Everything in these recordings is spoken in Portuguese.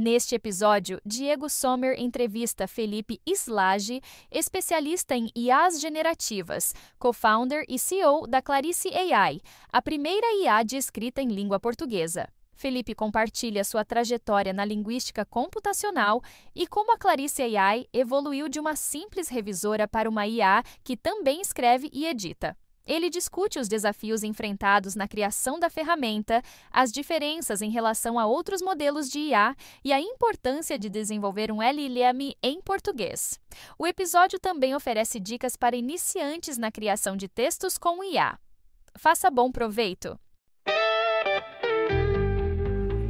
Neste episódio, Diego Sommer entrevista Felipe Slage, especialista em IAs generativas, co-founder e CEO da Clarice AI, a primeira IA de escrita em língua portuguesa. Felipe compartilha sua trajetória na linguística computacional e como a Clarice AI evoluiu de uma simples revisora para uma IA que também escreve e edita. Ele discute os desafios enfrentados na criação da ferramenta, as diferenças em relação a outros modelos de IA e a importância de desenvolver um LLM em português. O episódio também oferece dicas para iniciantes na criação de textos com IA. Faça bom proveito!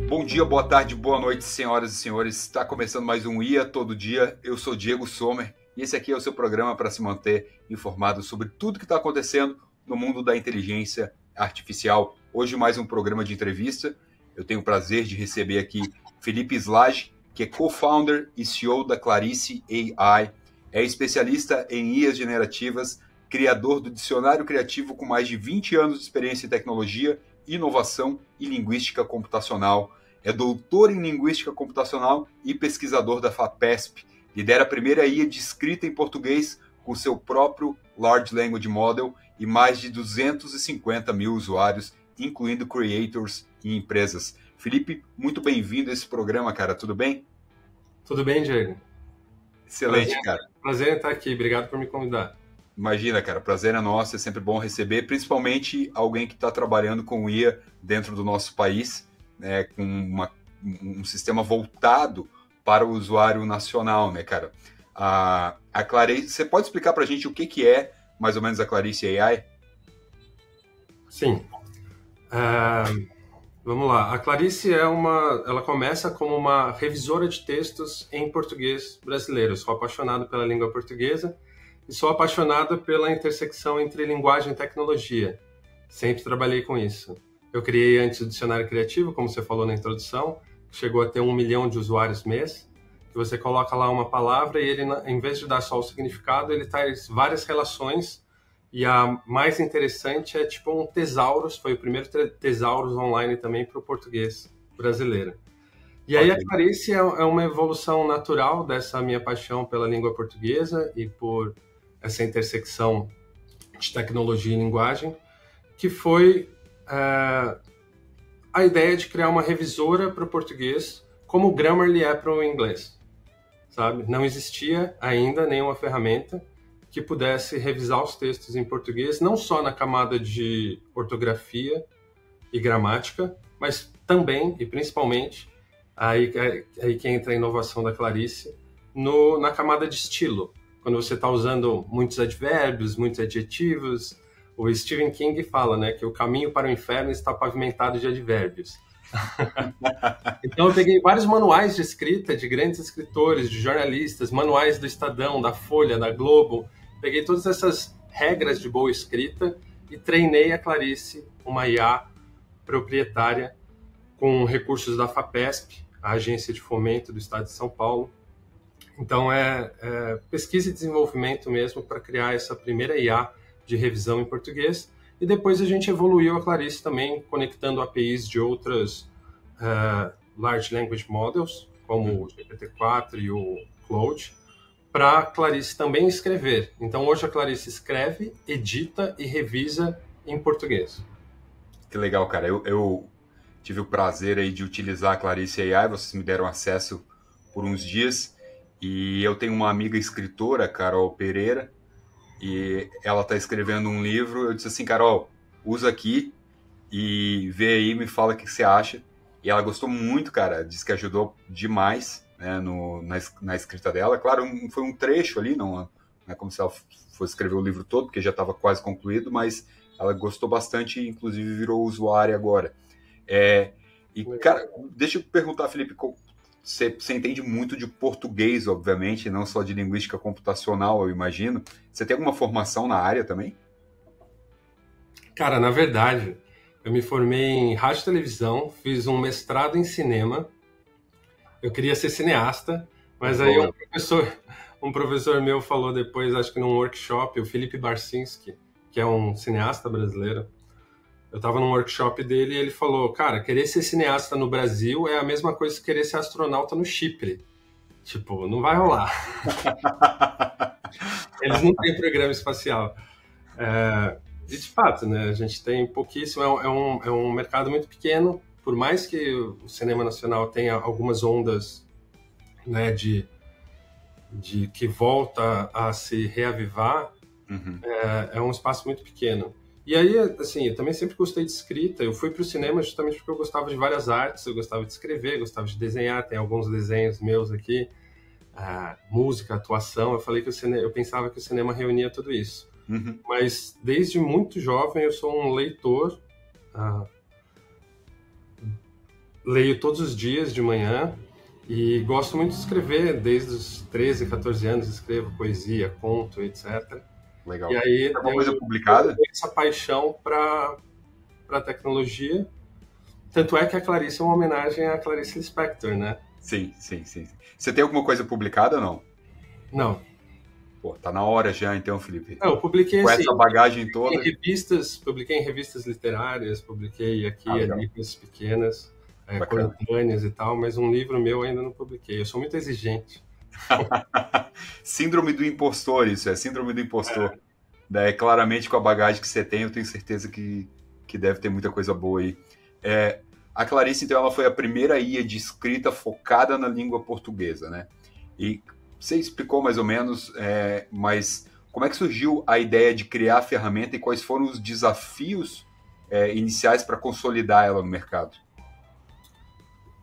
Bom dia, boa tarde, boa noite, senhoras e senhores. Está começando mais um IA Todo Dia. Eu sou Diego Sommer e esse aqui é o seu programa para se manter informado sobre tudo que está acontecendo no mundo da inteligência artificial. Hoje mais um programa de entrevista. Eu tenho o prazer de receber aqui Felipe Slage, que é co-founder e CEO da Clarice AI. É especialista em IAs generativas, criador do dicionário criativo com mais de 20 anos de experiência em tecnologia, inovação e linguística computacional. É doutor em linguística computacional e pesquisador da FAPESP. Lidera a primeira IA de escrita em português com seu próprio Large Language Model e mais de 250 mil usuários, incluindo creators e empresas. Felipe, muito bem-vindo a esse programa, cara. Tudo bem? Tudo bem, Diego? Excelente, cara. Prazer em estar aqui. Obrigado por me convidar. Imagina, cara. Prazer é nosso. É sempre bom receber, principalmente alguém que está trabalhando com IA dentro do nosso país, né, com um sistema voltado para o usuário nacional, né, cara? A Clarice, você pode explicar para a gente o que é, mais ou menos, a Clarice AI? Sim. Vamos lá. A Clarice ela começa como uma revisora de textos em português brasileiro. Eu sou apaixonado pela língua portuguesa e sou apaixonado pela intersecção entre linguagem e tecnologia. Sempre trabalhei com isso. Eu criei antes o dicionário criativo, como você falou na introdução, que chegou a ter 1 milhão de usuários mês, que você coloca lá uma palavra e ele, em vez de dar só o significado, ele traz várias relações. E a mais interessante é tipo um Thesaurus, foi o primeiro Thesaurus online também para o português brasileiro. E aí a Clarice é uma evolução natural dessa minha paixão pela língua portuguesa e por essa intersecção de tecnologia e linguagem, que foi a ideia de criar uma revisora para o português, como o Grammarly é para o inglês, sabe? Não existia ainda nenhuma ferramenta que pudesse revisar os textos em português, não só na camada de ortografia e gramática, mas também e principalmente, aí que entra a inovação da Clarice, na camada de estilo. Quando você está usando muitos advérbios, muitos adjetivos, o Stephen King fala, né, que o caminho para o inferno está pavimentado de advérbios. Então eu peguei vários manuais de escrita de grandes escritores, de jornalistas, manuais do Estadão, da Folha, da Globo. Peguei todas essas regras de boa escrita e treinei a Clarice, uma IA proprietária, com recursos da FAPESP, a agência de fomento do Estado de São Paulo. Então é pesquisa e desenvolvimento mesmo para criar essa primeira IA de revisão em português. E depois a gente evoluiu a Clarice também, conectando APIs de outras Large Language Models, como o GPT-4 e o Claude, para a Clarice também escrever. Então hoje a Clarice escreve, edita e revisa em português. Que legal, cara. Eu tive o prazer aí de utilizar a Clarice AI, vocês me deram acesso por uns dias, e eu tenho uma amiga escritora, Carol Pereira, e ela está escrevendo um livro. Eu disse assim, Carol, usa aqui e vê aí, me fala o que você acha. E ela gostou muito, cara, disse que ajudou demais, né, na escrita dela. Claro, foi um trecho ali, não é como se ela fosse escrever o livro todo, porque já estava quase concluído, mas ela gostou bastante e inclusive virou usuária agora. Cara, deixa eu perguntar, Felipe, você entende muito de português, obviamente, não só de linguística computacional, eu imagino. Você tem alguma formação na área também? Cara, na verdade, eu me formei em rádio e televisão, fiz um mestrado em cinema. Eu queria ser cineasta, mas aí um professor meu falou depois, acho que num workshop, o Felipe Barcinski, que é um cineasta brasileiro, Eu estava num workshop dele e ele falou, cara, querer ser cineasta no Brasil é a mesma coisa que querer ser astronauta no Chipre. Tipo, não vai rolar. Eles não têm programa espacial. E de fato, né, a gente tem pouquíssimo, é um mercado muito pequeno, por mais que o cinema nacional tenha algumas ondas, né, de que volta a se reavivar, é um espaço muito pequeno. E aí, assim, eu também sempre gostei de escrita. Eu fui para o cinema justamente porque eu gostava de várias artes, eu gostava de escrever, gostava de desenhar, tem alguns desenhos meus aqui, música, atuação. Eu falei que eu pensava que o cinema reunia tudo isso. Mas desde muito jovem eu sou um leitor, leio todos os dias de manhã e gosto muito de escrever. Desde os 13, 14 anos escrevo poesia, conto, etc. Legal. E aí alguma coisa publicada? Essa paixão para tecnologia. Tanto é que a Clarice é uma homenagem à Clarice Lispector, né? Sim. Você tem alguma coisa publicada ou não? Não. Pô, tá na hora já então, Felipe. Não, eu publiquei com assim, essa bagagem toda. Publiquei em revistas literárias, publiquei aqui livros pequenas, coletâneas e tal, mas um livro meu ainda não publiquei. Eu sou muito exigente. Síndrome do impostor, isso é síndrome do impostor. Claramente com a bagagem que você tem, eu tenho certeza que deve ter muita coisa boa aí. A Clarice, então, ela foi a primeira IA de escrita focada na língua portuguesa, né? E você explicou mais ou menos, mas como é que surgiu a ideia de criar a ferramenta e quais foram os desafios iniciais para consolidar ela no mercado?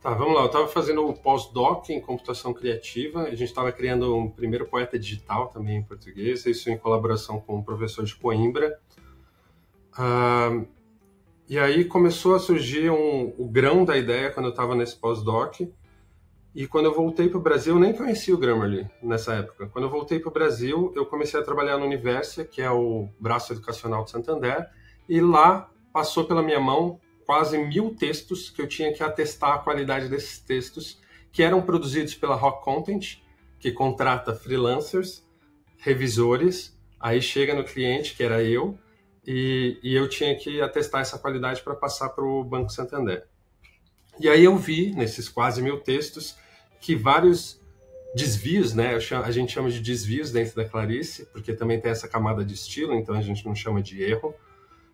Tá, vamos lá. Eu estava fazendo o pós-doc em computação criativa. A gente estava criando um primeiro poeta digital também em português, isso em colaboração com um professor de Coimbra. E aí começou a surgir o grão da ideia quando eu estava nesse pós-doc. E quando eu voltei para o Brasil, eu nem conhecia o Grammarly nessa época. Quando eu voltei para o Brasil, eu comecei a trabalhar no Universia, que é o braço educacional de Santander, e lá passou pela minha mão quase 1000 textos que eu tinha que atestar a qualidade desses textos, que eram produzidos pela Rock Content, que contrata freelancers, revisores, aí chega no cliente, que era eu, e eu tinha que atestar essa qualidade para passar para o Banco Santander. E aí eu vi, nesses quase 1000 textos, que vários desvios, né? A gente chama de desvios dentro da Clarice, porque também tem essa camada de estilo, então a gente não chama de erro,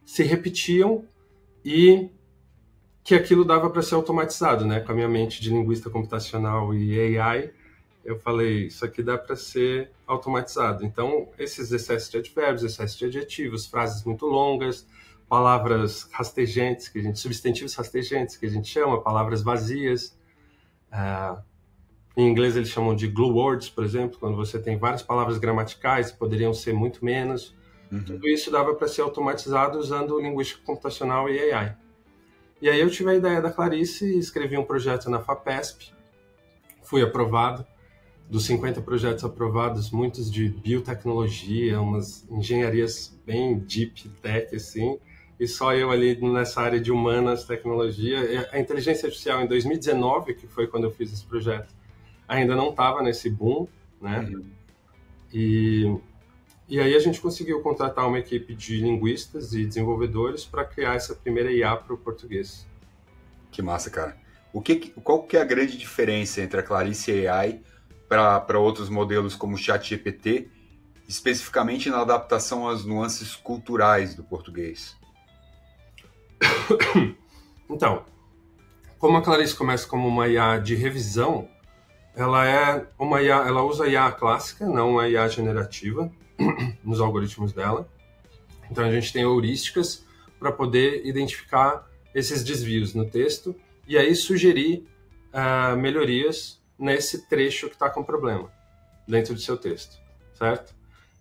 se repetiam e que aquilo dava para ser automatizado, né? Com a minha mente de linguista computacional e AI, eu falei, isso aqui dá para ser automatizado. Então, esses excessos de advérbios, excessos de adjetivos, frases muito longas, palavras rastejantes, substantivos rastejantes, que a gente chama, palavras vazias. Em inglês eles chamam de glue words, por exemplo, quando você tem várias palavras gramaticais, poderiam ser muito menos. Tudo isso dava para ser automatizado usando linguística computacional e AI. E aí eu tive a ideia da Clarice e escrevi um projeto na FAPESP, fui aprovado. Dos 50 projetos aprovados, muitos de biotecnologia, umas engenharias bem deep tech, assim, e só eu ali nessa área de humanas, tecnologia. A inteligência artificial em 2019, que foi quando eu fiz esse projeto, ainda não estava nesse boom, né? E aí a gente conseguiu contratar uma equipe de linguistas e desenvolvedores para criar essa primeira IA para o português. Que massa, cara. Qual que é a grande diferença entre a Clarice AI para outros modelos como o ChatGPT, especificamente na adaptação às nuances culturais do português? Então, como a Clarice começa como uma IA de revisão, ela usa a IA clássica, não a IA generativa, nos algoritmos dela. Então a gente tem heurísticas para poder identificar esses desvios no texto e aí sugerir melhorias nesse trecho que está com problema dentro do seu texto, certo?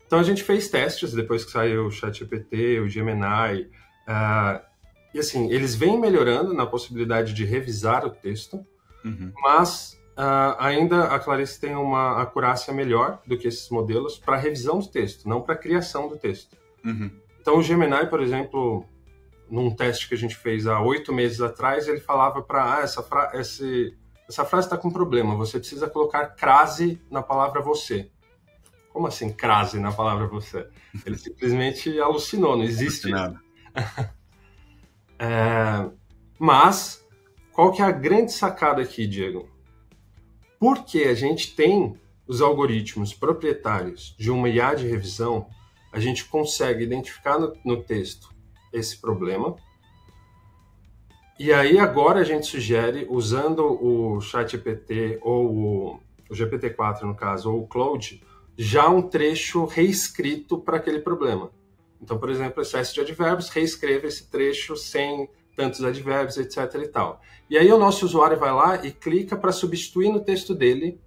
Então a gente fez testes depois que saiu o ChatGPT, o Gemini, e assim, eles vêm melhorando na possibilidade de revisar o texto, mas ainda a Clarice tem uma acurácia melhor do que esses modelos para revisão do texto, não para criação do texto. Então o Gemini, por exemplo, num teste que a gente fez há 8 meses atrás, ele falava para essa frase está com problema, você precisa colocar crase na palavra você. Como assim crase na palavra você? Ele simplesmente alucinou, não existe isso. Mas, qual que é a grande sacada aqui, Diego? Porque a gente tem os algoritmos proprietários de uma IA de revisão, a gente consegue identificar no texto esse problema. E aí agora a gente sugere, usando o ChatGPT ou o GPT-4 no caso, ou o Claude, já um trecho reescrito para aquele problema. Então, por exemplo, excesso de advérbios, reescreva esse trecho sem tantos advérbios, etc. e tal. E aí o nosso usuário vai lá e clica para substituir no texto dele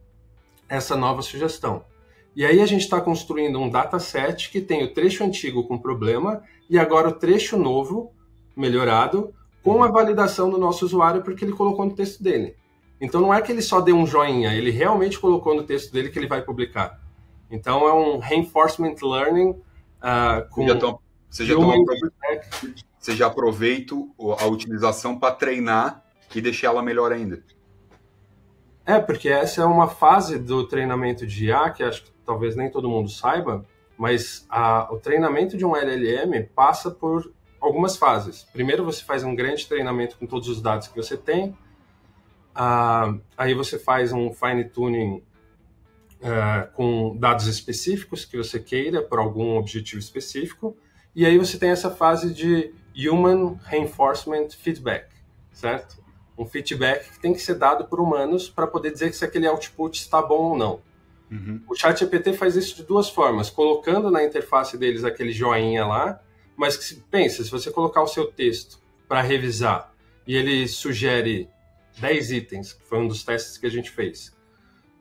essa nova sugestão. E aí a gente está construindo um dataset que tem o trecho antigo com problema e agora o trecho novo, melhorado, com a validação do nosso usuário porque ele colocou no texto dele. Então não é que ele só deu um joinha, ele realmente colocou no texo dele que ele vai publicar. Então é um reinforcement learning com... Você já aproveita a utilização para treinar e deixar ela melhor ainda. Porque essa é uma fase do treinamento de IA que acho que talvez nem todo mundo saiba, mas o treinamento de um LLM passa por algumas fases. Primeiro você faz um grande treinamento com todos os dados que você tem, aí você faz um fine-tuning com dados específicos que você queira por algum objetivo específico, e aí você tem essa fase de Human Reinforcement Feedback, certo? Um feedback que tem que ser dado por humanos para poder dizer se aquele output está bom ou não. Uhum. O ChatGPT faz isso de duas formas, colocando na interface deles aquele joinha lá, mas que pensa, se você colocar o seu texto para revisar e ele sugere 10 itens, que foi um dos testes que a gente fez,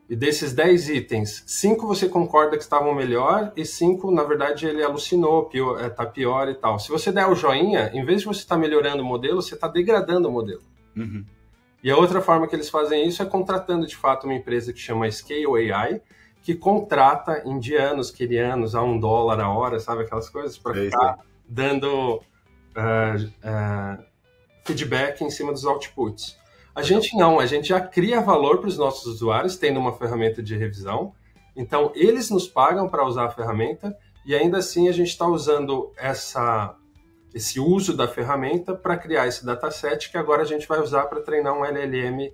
e desses 10 itens, 5 você concorda que estavam melhor e 5, na verdade, ele alucinou, tá pior e tal. Se você der o joinha, em vez de você estar melhorando o modelo, você está degradando o modelo. Uhum. E a outra forma que eles fazem isso é contratando, de fato, uma empresa que chama Scale AI, que contrata indianos, quenianos a $1 a hora, sabe? Aquelas coisas, para ficar dando feedback em cima dos outputs. A gente não, a gente já cria valor para os nossos usuários, tendo uma ferramenta de revisão. Então, eles nos pagam para usar a ferramenta e ainda assim a gente está usando esse uso da ferramenta para criar esse dataset que agora a gente vai usar para treinar um LLM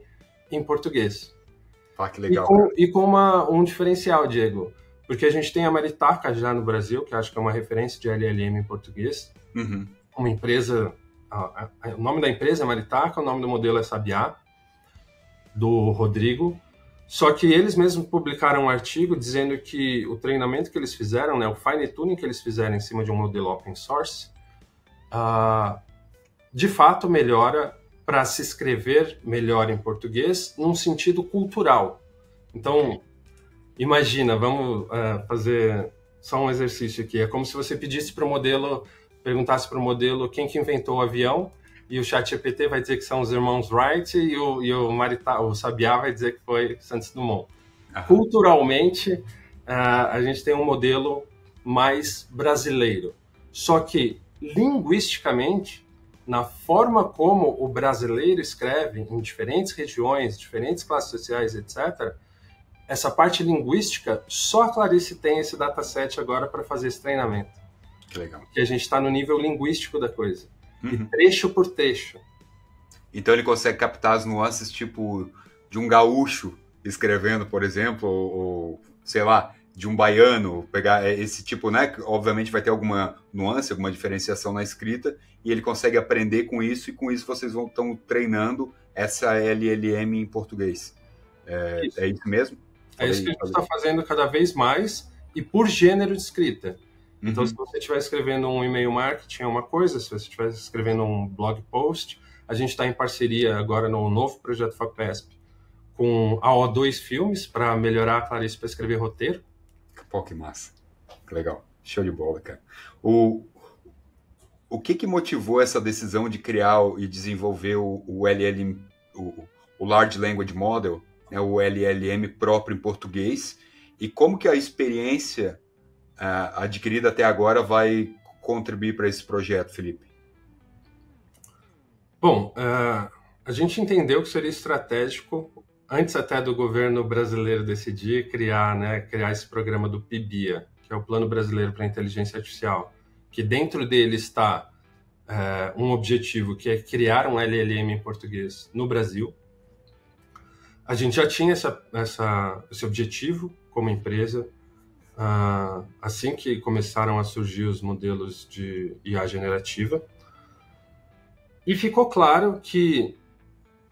em português. Que legal. E com um diferencial, Diego, porque a gente tem a Maritaca já no Brasil, que acho que é uma referência de LLM em português. Uhum. Uma empresa... O nome da empresa é Maritaca, o nome do modelo é Sabiá, do Rodrigo. Só que eles mesmos publicaram um artigo dizendo que o treinamento que eles fizeram, né, o fine-tuning que eles fizeram em cima de um modelo open source, de fato melhora para se escrever melhor em português num sentido cultural. Então, imagina, vamos fazer só um exercício aqui. É como se você pedisse para o modelo... perguntasse para o modelo quem que inventou o avião, e o ChatGPT vai dizer que são os irmãos Wright, e o Sabiá vai dizer que foi Santos Dumont. Culturalmente, a gente tem um modelo mais brasileiro. Só que, linguisticamente, na forma como o brasileiro escreve em diferentes regiões, diferentes classes sociais, etc., essa parte linguística, só a Clarice tem esse dataset agora para fazer esse treinamento. Que legal. Que a gente está no nível linguístico da coisa. E trecho por trecho. Então ele consegue captar as nuances, tipo, de um gaúcho escrevendo, por exemplo, ou sei lá, de um baiano, pegar esse tipo, né? Que obviamente vai ter alguma nuance, alguma diferenciação na escrita, e ele consegue aprender com isso, e com isso vocês estão treinando essa LLM em português. É isso mesmo? É isso que a gente está fazendo cada vez mais, e por gênero de escrita. Então, se você estiver escrevendo um e-mail marketing é uma coisa, se você estiver escrevendo um blog post, a gente está em parceria agora no novo projeto FAPESP com a O2 Filmes para melhorar a Clarice para escrever roteiro. Pô, que massa. Que legal. Show de bola, cara. O que motivou essa decisão de criar e desenvolver o LLM, o Large Language Model, né, o LLM próprio em português, e como que a experiência adquirida até agora vai contribuir para esse projeto, Felipe? Bom, a gente entendeu que seria estratégico, antes até do governo brasileiro decidir criar esse programa do PIBIA, que é o Plano Brasileiro para a Inteligência Artificial, que dentro dele está um objetivo, que é criar um LLM em português no Brasil. A gente já tinha esse objetivo como empresa, assim que começaram a surgir os modelos de IA generativa. E ficou claro que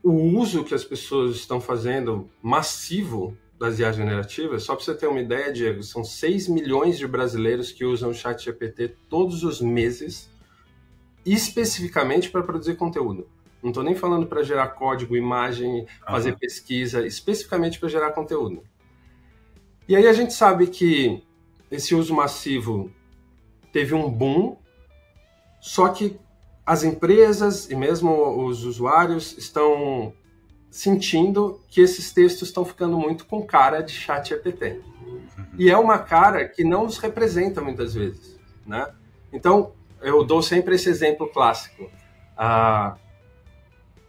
o uso que as pessoas estão fazendo massivo das IA generativas, só para você ter uma ideia, Diego, são 6 milhões de brasileiros que usam o ChatGPT todos os meses, especificamente para produzir conteúdo. Não estou nem falando para gerar código, imagem, fazer pesquisa, especificamente para gerar conteúdo. E aí a gente sabe que esse uso massivo teve um boom, só que as empresas e mesmo os usuários estão sentindo que esses textos estão ficando muito com cara de ChatGPT. E é uma cara que não nos representa muitas vezes, né? Então, eu dou sempre esse exemplo clássico.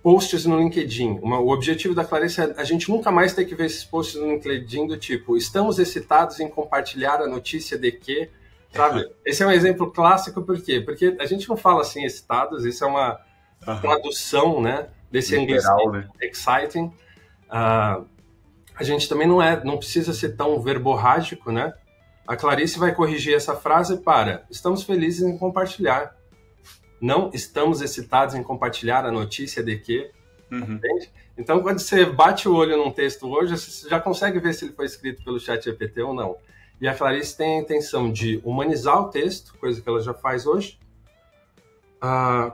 Posts no LinkedIn. O objetivo da Clarice é a gente nunca mais ter que ver esses posts no LinkedIn do tipo, estamos excitados em compartilhar a notícia de que, sabe? Esse é um exemplo clássico, por quê? Porque a gente não fala assim excitados, isso é uma tradução, né, desse literal, inglês, né? Exciting. A gente também não precisa ser tão verborrágico, né? A Clarice vai corrigir essa frase para estamos felizes em compartilhar. Não estamos excitados em compartilhar a notícia de que, entende? Então, quando você bate o olho num texto hoje, você já consegue ver se ele foi escrito pelo ChatGPT ou não. E a Clarice tem a intenção de humanizar o texto, coisa que ela já faz hoje,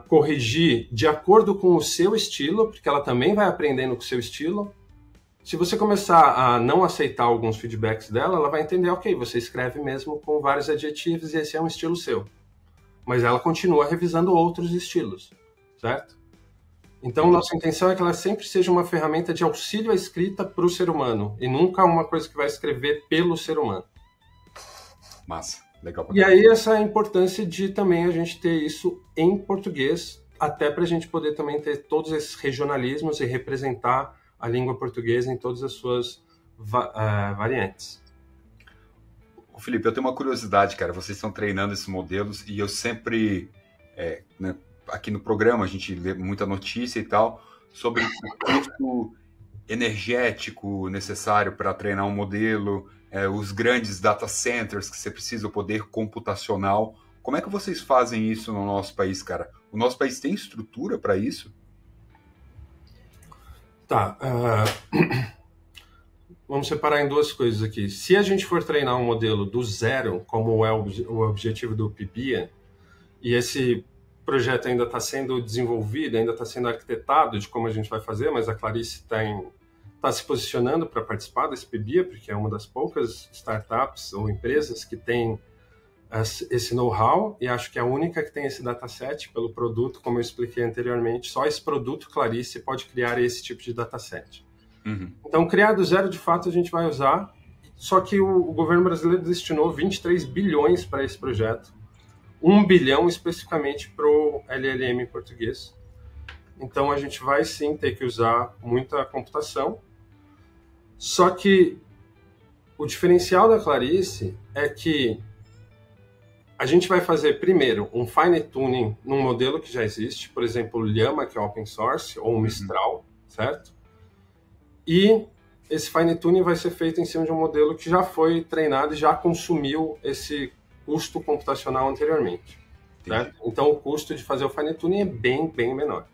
corrigir de acordo com o seu estilo, porque ela também vai aprendendo com o seu estilo. Se você começar a não aceitar alguns feedbacks dela, ela vai entender, ok, você escreve mesmo com vários adjetivos e esse é um estilo seu. Mas ela continua revisando outros estilos, certo? Então, nossa intenção é que ela sempre seja uma ferramenta de auxílio à escrita para o ser humano, e nunca uma coisa que vai escrever pelo ser humano. Massa, legal. E aí, essa é a importância de também a gente ter isso em português, até para a gente poder também ter todos esses regionalismos e representar a língua portuguesa em todas as suas variantes. Felipe, eu tenho uma curiosidade, cara. Vocês estão treinando esses modelos e eu sempre, né, aqui no programa, a gente lê muita notícia e tal sobre o custo energético necessário para treinar um modelo, os grandes data centers que você precisa, o poder computacional. Como é que vocês fazem isso no nosso país, cara? O nosso país tem estrutura para isso? Tá. Vamos separar em duas coisas aqui. Se a gente for treinar um modelo do zero, como é o objetivo do PIBIA, e esse projeto ainda está sendo desenvolvido, ainda está sendo arquitetado de como a gente vai fazer, mas a Clarice está se posicionando para participar desse PIBIA, porque é uma das poucas startups ou empresas que tem esse know-how, e acho que é a única que tem esse dataset pelo produto, como eu expliquei anteriormente. Só esse produto Clarice pode criar esse tipo de dataset. Então, criar do zero, de fato, a gente vai usar, só que o governo brasileiro destinou 23 bilhões para esse projeto, 1 bilhão especificamente para o LLM em português. Então, a gente vai sim ter que usar muita computação, só que o diferencial da Clarice é que a gente vai fazer, primeiro, um fine-tuning num modelo que já existe, por exemplo, o Llama, que é open source, ou o Mistral, certo? E esse fine-tuning vai ser feito em cima de um modelo que já foi treinado e já consumiu esse custo computacional anteriormente. Certo? Então, o custo de fazer o fine-tuning é bem, bem menor.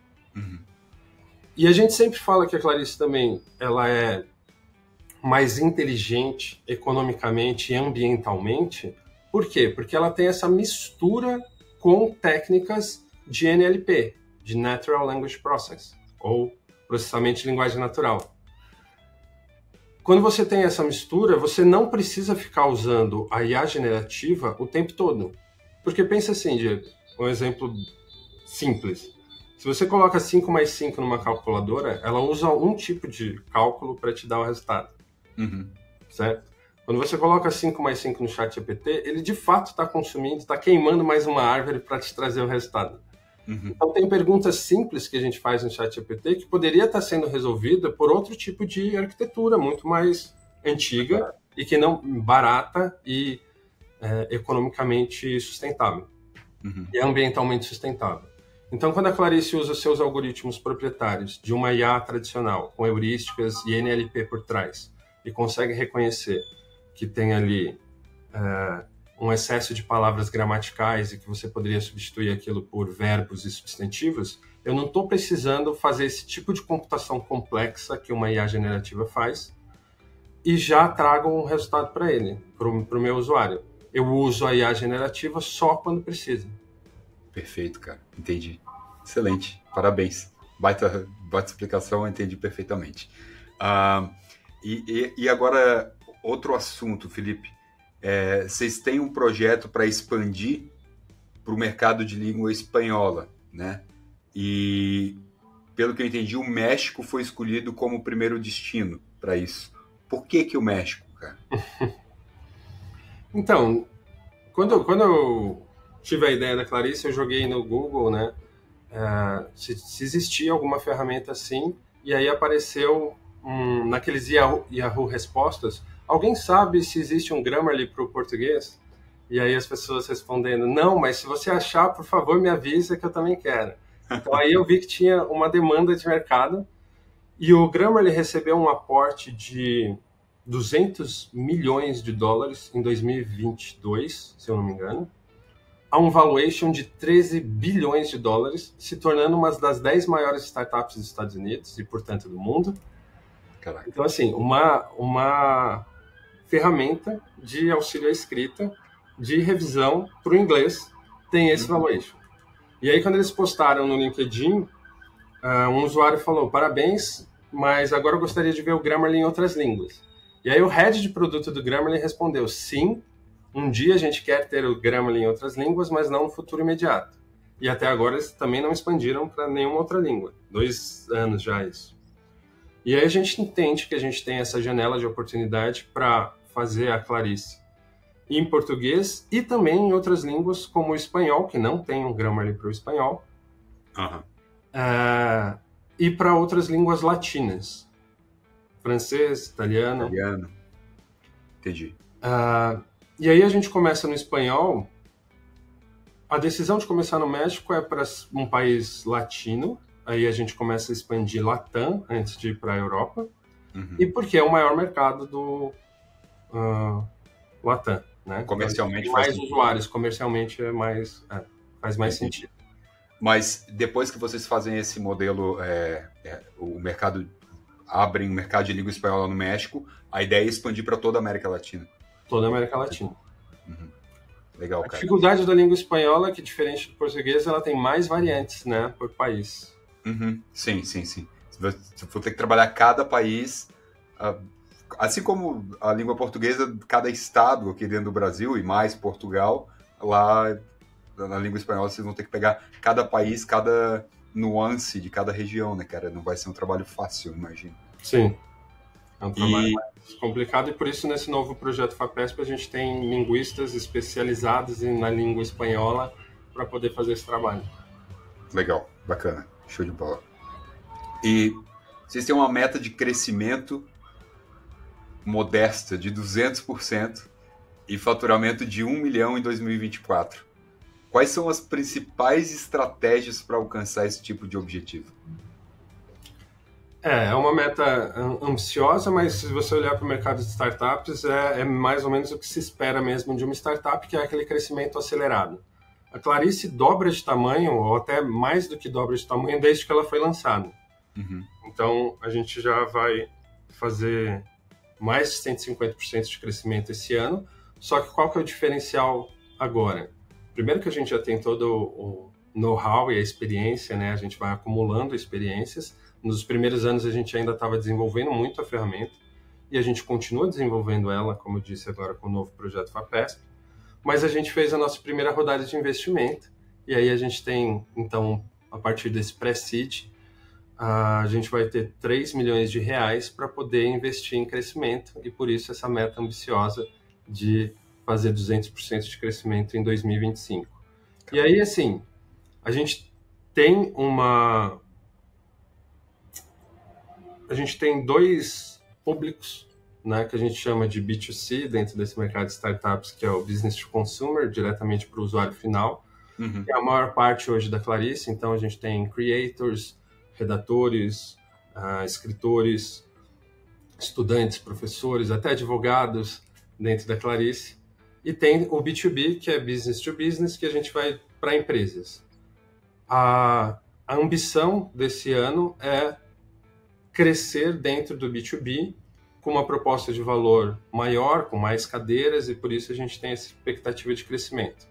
E a gente sempre fala que a Clarice também ela é mais inteligente economicamente e ambientalmente. Por quê? Porque ela tem essa mistura com técnicas de NLP, de Natural Language Process, ou processamento de linguagem natural. Quando você tem essa mistura, você não precisa ficar usando a IA generativa o tempo todo. Porque pensa assim, Diego, um exemplo simples. Se você coloca 5 mais 5 numa calculadora, ela usa um tipo de cálculo para te dar o resultado. Certo? Quando você coloca 5 mais 5 no ChatGPT, ele de fato está consumindo, está queimando mais uma árvore para te trazer o resultado. Então, tem perguntas simples que a gente faz no ChatGPT que poderia estar sendo resolvida por outro tipo de arquitetura, muito mais antiga e que não barata e economicamente sustentável. E ambientalmente sustentável. Então, quando a Clarice usa os seus algoritmos proprietários de uma IA tradicional, com heurísticas e NLP por trás, e consegue reconhecer que tem ali um excesso de palavras gramaticais e que você poderia substituir aquilo por verbos e substantivos, eu não estou precisando fazer esse tipo de computação complexa que uma IA generativa faz e já trago um resultado para ele, para o meu usuário. Eu uso a IA generativa só quando precisa. Perfeito, cara. Entendi. Excelente. Parabéns. Baita explicação, eu entendi perfeitamente. E agora, outro assunto, Felipe. Vocês têm um projeto para expandir para o mercado de língua espanhola, né? E, pelo que eu entendi, o México foi escolhido como primeiro destino para isso. Por que o México, cara? Então, quando eu tive a ideia da Clarice, eu joguei no Google, né? Se existia alguma ferramenta assim, e aí apareceu naqueles Yahoo Respostas, alguém sabe se existe um Grammarly para o português? E aí as pessoas respondendo, não, mas se você achar, por favor, me avisa que eu também quero. Então aí eu vi que tinha uma demanda de mercado, e o Grammarly recebeu um aporte de 200 milhões de dólares em 2022, se eu não me engano, a um valuation de 13 bilhões de dólares, se tornando uma das 10 maiores startups dos Estados Unidos e, portanto, do mundo. Caraca. Então, assim, uma ferramenta de auxílio à escrita, de revisão para o inglês, tem esse valuation. E aí, quando eles postaram no LinkedIn, um usuário falou, parabéns, mas agora eu gostaria de ver o Grammarly em outras línguas. E aí o head de produto do Grammarly respondeu, sim, um dia a gente quer ter o Grammarly em outras línguas, mas não no futuro imediato. E até agora eles também não expandiram para nenhuma outra língua. 2 anos já isso. E aí a gente entende que a gente tem essa janela de oportunidade para fazer a Clarice em português e também em outras línguas, como o espanhol, que não tem um Grammarly para o espanhol, e para outras línguas latinas. Francês, italiano. Entendi. E aí a gente começa no espanhol. A decisão de começar no México é para um país latino. Aí a gente começa a expandir Latam antes de ir para a Europa. E porque é o maior mercado do Latam, né? Comercialmente mais usuários, comercialmente faz mais sentido. Mas depois que vocês fazem esse modelo, o mercado abrem o mercado de língua espanhola no México, a ideia é expandir para toda a América Latina. Toda a América Latina. Legal, cara. A dificuldade da língua espanhola é que, diferente do português, ela tem mais variantes, né, por país. Sim. Você for ter que trabalhar cada país, assim como a língua portuguesa, cada estado aqui dentro do Brasil e mais Portugal, lá na língua espanhola vocês vão ter que pegar cada país, cada nuance de cada região, né, cara? Não vai ser um trabalho fácil, imagino. Sim. É um trabalho mais complicado e por isso nesse novo projeto FAPESP a gente tem linguistas especializados na língua espanhola para poder fazer esse trabalho. Legal, bacana, show de bola. E vocês têm uma meta de crescimento modesta de 200% e faturamento de 1 milhão em 2024. Quais são as principais estratégias para alcançar esse tipo de objetivo? É uma meta ambiciosa, mas se você olhar para o mercado de startups, é mais ou menos o que se espera mesmo de uma startup, que é aquele crescimento acelerado. A Clarice dobra de tamanho, ou até mais do que dobra de tamanho, desde que ela foi lançada. Então, a gente já vai fazer mais de 150% de crescimento esse ano, só que qual que é o diferencial agora? Primeiro que a gente já tem todo o know-how e a experiência, né? A gente vai acumulando experiências. Nos primeiros anos a gente ainda estava desenvolvendo muito a ferramenta e a gente continua desenvolvendo ela, como eu disse agora com o novo projeto FAPESP, mas a gente fez a nossa primeira rodada de investimento e aí a gente tem, então, a partir desse pré-seed, a gente vai ter 3 milhões de reais para poder investir em crescimento e por isso essa meta ambiciosa de fazer 200% de crescimento em 2025. E aí, assim, a gente tem dois públicos, né, que a gente chama de B2C dentro desse mercado de startups, que é o Business to Consumer, diretamente para o usuário final, que é a maior parte hoje da Clarice. Então, a gente tem creators, redatores, escritores, estudantes, professores, até advogados dentro da Clarice. E tem o B2B, que é business to business, que a gente vai para empresas. A ambição desse ano é crescer dentro do B2B com uma proposta de valor maior, com mais cadeiras, e por isso a gente tem essa expectativa de crescimento.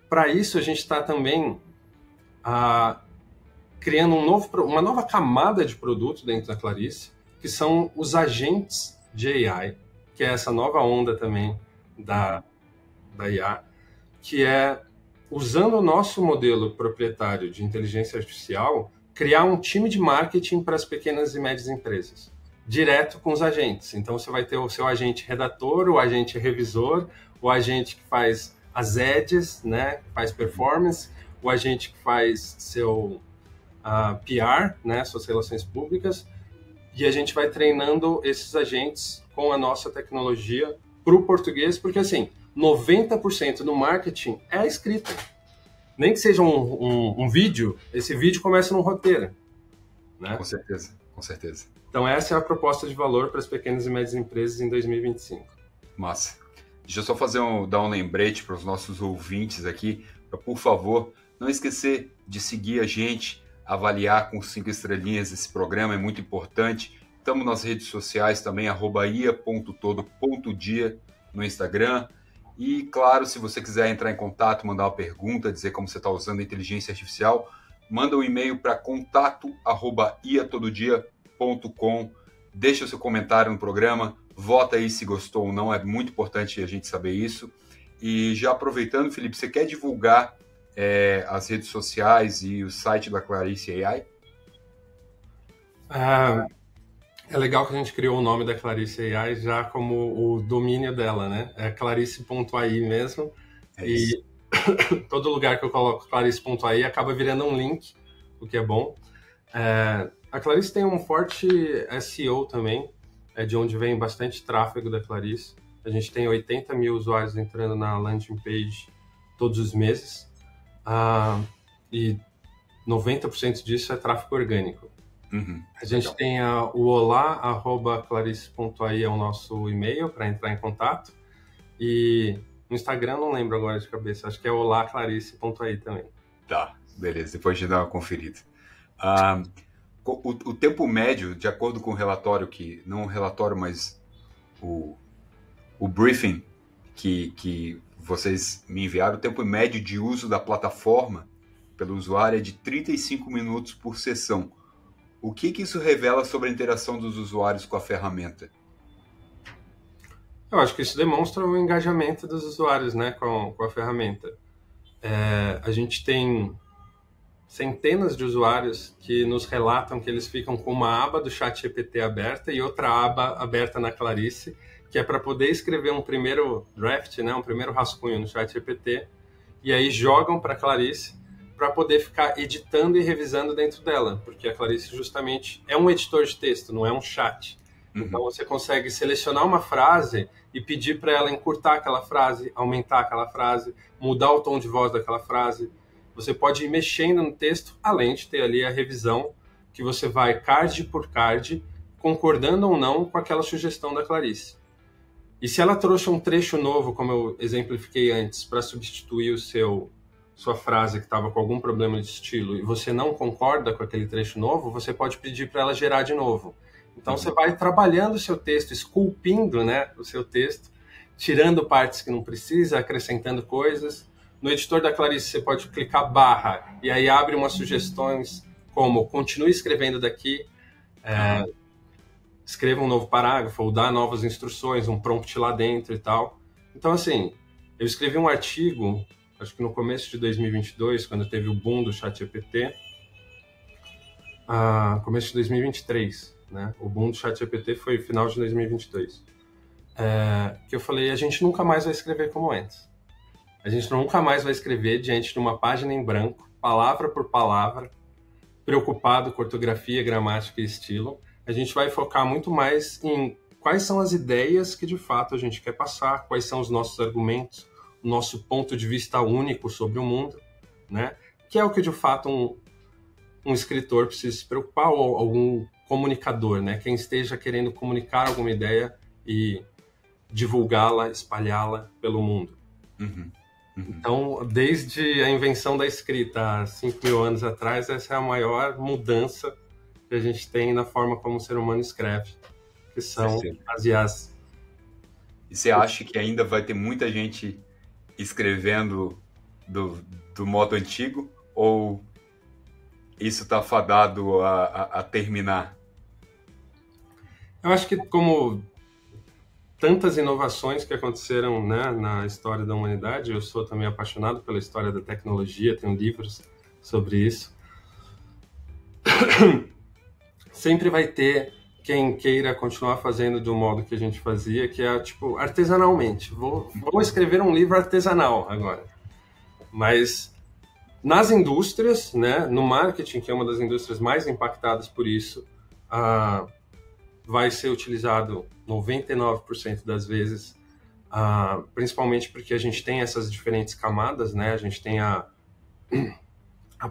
Para isso, a gente está também criando uma nova camada de produto dentro da Clarice, que são os agentes de AI, que é essa nova onda também da IA, que é, usando o nosso modelo proprietário de inteligência artificial, criar um time de marketing para as pequenas e médias empresas, direto com os agentes. Então, você vai ter o seu agente redator, o agente revisor, o agente que faz as ads, né, que faz performance, o agente que faz seu PR, né, suas relações públicas, e a gente vai treinando esses agentes com a nossa tecnologia para o português, porque assim, 90% do marketing é a escrita. Nem que seja um vídeo, esse vídeo começa num roteiro. Né? Com certeza, com certeza. Então essa é a proposta de valor para as pequenas e médias empresas em 2025. Massa. Deixa eu só dar um lembrete para os nossos ouvintes aqui, para, por favor, não esquecer de seguir a gente, avaliar com 5 estrelinhas esse programa, é muito importante. Estamos nas redes sociais também, @ia.todo.dia no Instagram. E, claro, se você quiser entrar em contato, mandar uma pergunta, dizer como você está usando a inteligência artificial, manda um e-mail para contato@iatododia.com. Deixa o seu comentário no programa, vota aí se gostou ou não, é muito importante a gente saber isso. E já aproveitando, Felipe, você quer divulgar as redes sociais e o site da Clarice AI? É legal que a gente criou o nome da Clarice AI já como o domínio dela, né? É clarice.ai mesmo. E todo lugar que eu coloco clarice.ai acaba virando um link, o que é bom. A Clarice tem um forte SEO também, é de onde vem bastante tráfego da Clarice. A gente tem 80 mil usuários entrando na landing page todos os meses. E 90% disso é tráfego orgânico. Uhum. A gente tem o olá@clarice.ai é o nosso e-mail para entrar em contato. E no Instagram, não lembro agora de cabeça, acho que é olá@clarice.ai também. Tá, beleza, depois de dar uma conferida. O tempo médio, de acordo com o relatório, não o relatório, mas o briefing que vocês me enviaram, o tempo médio de uso da plataforma pelo usuário é de 35 minutos por sessão. O que isso revela sobre a interação dos usuários com a ferramenta? Eu acho que isso demonstra o engajamento dos usuários, né, com a ferramenta. A gente tem centenas de usuários que nos relatam que eles ficam com uma aba do ChatGPT aberta e outra aba aberta na Clarice, que é para poder escrever um primeiro draft, né, um primeiro rascunho no ChatGPT, e aí jogam para a Clarice para poder ficar editando e revisando dentro dela, porque a Clarice justamente é um editor de texto, não é um chat. Uhum. Então você consegue selecionar uma frase e pedir para ela encurtar aquela frase, aumentar aquela frase, mudar o tom de voz daquela frase. Você pode ir mexendo no texto, além de ter ali a revisão, que você vai card por card, concordando ou não com aquela sugestão da Clarice. E se ela trouxe um trecho novo, como eu exemplifiquei antes, para substituir sua frase que estava com algum problema de estilo e você não concorda com aquele trecho novo, você pode pedir para ela gerar de novo. Então você vai trabalhando o seu texto, esculpindo, né, o seu texto, tirando partes que não precisa, acrescentando coisas. No editor da Clarice você pode clicar barra e aí abre umas sugestões como continue escrevendo daqui, escreva um novo parágrafo ou dá novas instruções, um prompt lá dentro e tal. Então assim, eu escrevi um artigo acho que no começo de 2022, quando teve o boom do ChatGPT, começo de 2023, né? O boom do ChatGPT foi final de 2022. Que eu falei, a gente nunca mais vai escrever como antes. A gente nunca mais vai escrever diante de uma página em branco, palavra por palavra, preocupado com ortografia, gramática e estilo. A gente vai focar muito mais em quais são as ideias que de fato a gente quer passar, quais são os nossos argumentos, o nosso ponto de vista único sobre o mundo. né? Que é o que de fato um escritor precisa se preocupar, ou algum comunicador, né? Quem esteja querendo comunicar alguma ideia e divulgá-la, espalhá-la pelo mundo. Então, desde a invenção da escrita há 5.000 anos atrás, essa é a maior mudança que a gente tem na forma como o ser humano escreve, que são as IAs. E você acha que ainda vai ter muita gente escrevendo do modo antigo, ou isso está fadado a terminar? Eu acho que, como tantas inovações que aconteceram, né, na história da humanidade, eu sou também apaixonado pela história da tecnologia, tenho livros sobre isso. Sempre vai ter quem queira continuar fazendo do modo que a gente fazia, que é tipo artesanalmente. Vou escrever um livro artesanal agora. Mas nas indústrias, né, no marketing, que é uma das indústrias mais impactadas por isso, vai ser utilizado 99% das vezes, principalmente porque a gente tem essas diferentes camadas, né? A gente tem a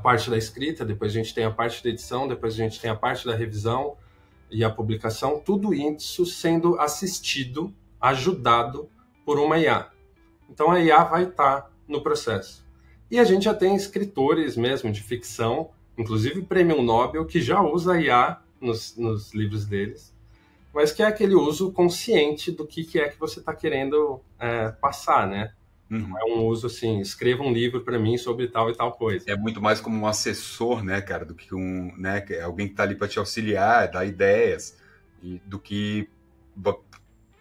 parte da escrita, depois a gente tem a parte da edição, depois a gente tem a parte da revisão e a publicação, tudo isso sendo assistido, ajudado por uma IA. Então a IA vai estar no processo. E a gente já tem escritores mesmo de ficção, inclusive Prêmio Nobel, que já usa a IA nos livros deles, mas que é aquele uso consciente do que é que você está querendo passar, né? Não é um uso assim, escreva um livro para mim sobre tal e tal coisa. É muito mais como um assessor, né, cara, do que alguém que está ali para te auxiliar, dar ideias, do que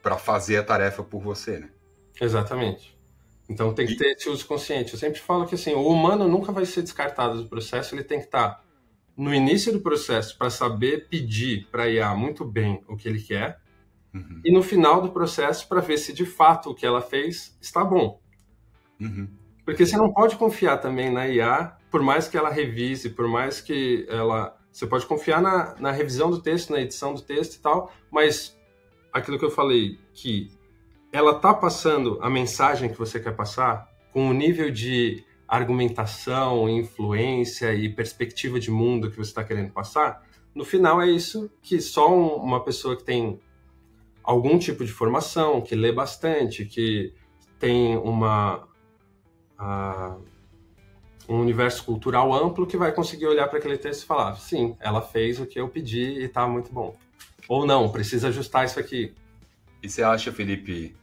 para fazer a tarefa por você, né? Exatamente. Então tem que ter esse uso consciente. Eu sempre falo que assim, o humano nunca vai ser descartado do processo, ele tem que estar no início do processo para saber pedir para a IA muito bem o que ele quer, e no final do processo para ver se de fato o que ela fez está bom. Porque você não pode confiar também na IA, por mais que ela revise, por mais que ela... Você pode confiar na revisão do texto, na edição do texto e tal, mas aquilo que eu falei, que ela está passando a mensagem que você quer passar com o nível de argumentação, influência e perspectiva de mundo que você está querendo passar, no final é isso que só uma pessoa que tem algum tipo de formação, que lê bastante, que tem um universo cultural amplo, que vai conseguir olhar para aquele texto e falar, sim, ela fez o que eu pedi e está muito bom. Ou não, precisa ajustar isso aqui. E você acha, Felipe,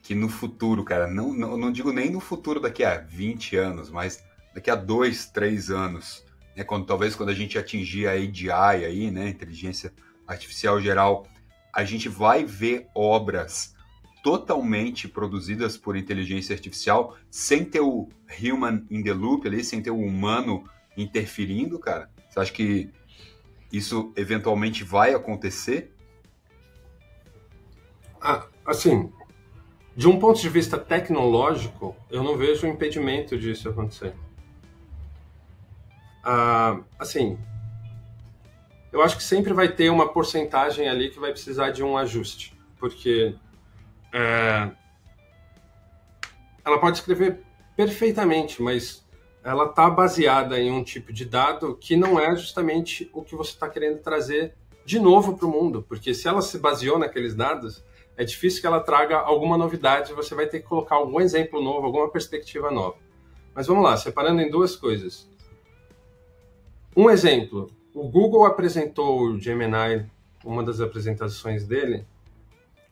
que no futuro, cara, não digo nem no futuro daqui a 20 anos, mas daqui a 2, 3 anos, né, talvez quando a gente atingir a AGI aí, né, inteligência artificial geral, a gente vai ver obras totalmente produzidas por inteligência artificial, sem ter o human in the loop ali, sem ter o humano interferindo, cara? Você acha que isso eventualmente vai acontecer? Assim, de um ponto de vista tecnológico, eu não vejo impedimento disso acontecer. Assim, eu acho que sempre vai ter uma porcentagem ali que vai precisar de um ajuste, porque ela pode escrever perfeitamente, mas ela está baseada em um tipo de dado que não é justamente o que você está querendo trazer de novo para o mundo, porque se ela se baseou naqueles dados, é difícil que ela traga alguma novidade, você vai ter que colocar algum exemplo novo, alguma perspectiva nova. Mas vamos lá, separando em duas coisas. Um exemplo, o Google apresentou o Gemini, uma das apresentações dele,